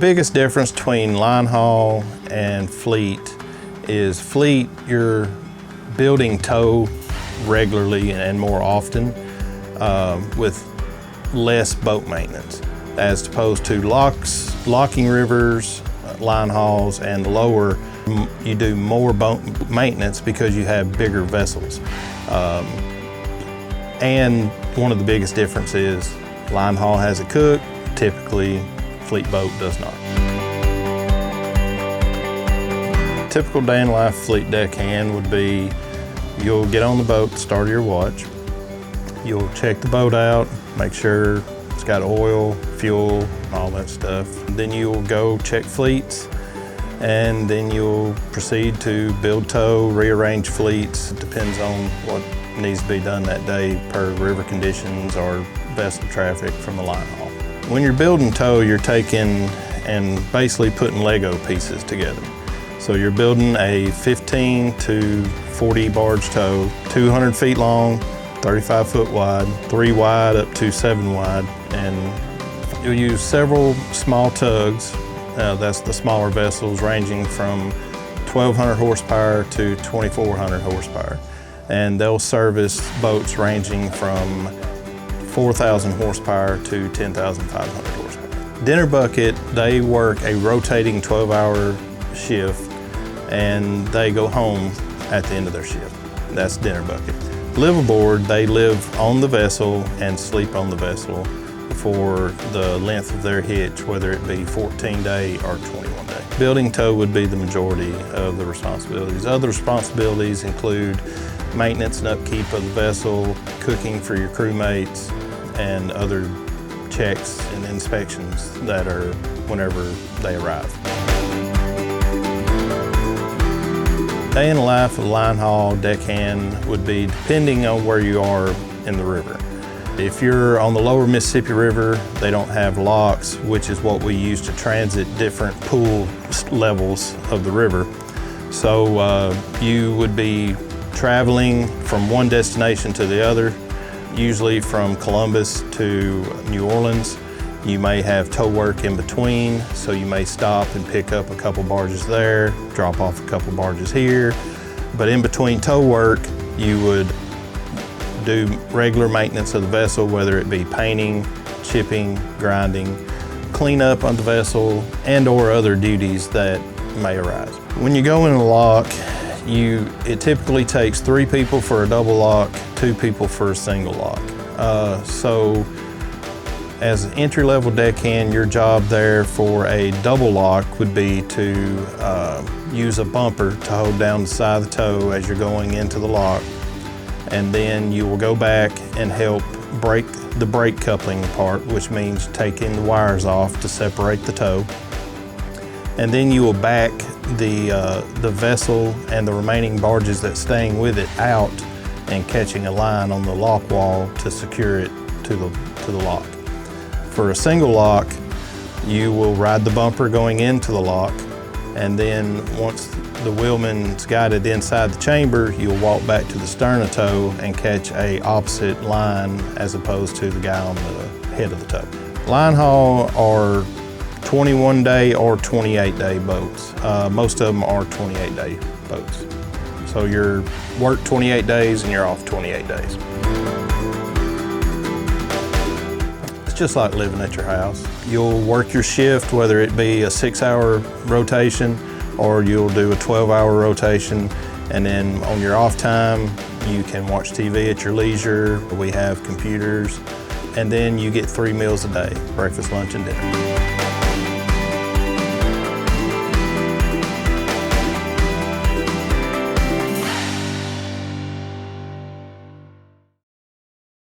biggest difference between Linehaul and Fleet is Fleet, you're building tow regularly and more often with less boat maintenance, as opposed to locking rivers, line hauls, and the lower, you do more boat maintenance because you have bigger vessels. And one of the biggest differences is line haul has a cook, typically Fleet boat does not. Typical day in life Fleet deckhand would be, you'll get on the boat at the start of your watch, you'll check the boat out, make sure it's got oil, fuel, all that stuff. Then you'll go check fleets, and then you'll proceed to build tow, rearrange fleets. It depends on what needs to be done that day per river conditions or vessel traffic from the line haul. When you're building tow, you're taking and basically putting Lego pieces together. So you're building a 15 to 40 barge tow, 200 feet long, 35 foot wide, 3 wide up to 7 wide, and you'll use several small tugs. That's the smaller vessels ranging from 1,200 horsepower to 2,400 horsepower. And they'll service boats ranging from 4,000 horsepower to 10,500 horsepower. Dinner Bucket, they work a rotating 12-hour shift, and they go home at the end of their shift. That's Dinner Bucket. Liveaboard, they live on the vessel and sleep on the vessel for the length of their hitch, whether it be 14-day or 21-day. Building tow would be the majority of the responsibilities. Other responsibilities include maintenance and upkeep of the vessel, cooking for your crewmates, and other checks and inspections that are whenever they arrive. Day in the life of a line haul deckhand would be depending on where you are in the river. If you're on the lower Mississippi River, they don't have locks, which is what we use to transit different pool levels of the river. So you would be traveling from one destination to the other, usually from Columbus to New Orleans. You may have tow work in between, so you may stop and pick up a couple barges there, drop off a couple barges here. But in between tow work, you would do regular maintenance of the vessel, whether it be painting, chipping, grinding, cleanup on the vessel, and or other duties that may arise. When you go in a lock, it typically takes 3 people for a double lock, 2 people for a single lock. So as an entry-level deckhand, your job there for a double lock would be to use a bumper to hold down the side of the tow as you're going into the lock. And then you will go back and help break the brake coupling apart, which means taking the wires off to separate the tow. And then you will back the vessel and the remaining barges that's staying with it out and catching a line on the lock wall to secure it to the lock. For a single lock, you will ride the bumper going into the lock, and then once the wheelman's got it inside the chamber, you'll walk back to the stern of tow and catch a opposite line as opposed to the guy on the head of the tow. Line haul are 21-day or 28-day boats. Most of them are 28-day boats. So you're work 28 days and you're off 28 days. It's just like living at your house. You'll work your shift, whether it be a 6-hour rotation or you'll do a 12-hour rotation, and then on your off time, you can watch TV at your leisure. We have computers, and then you get 3 meals a day, breakfast, lunch, and dinner.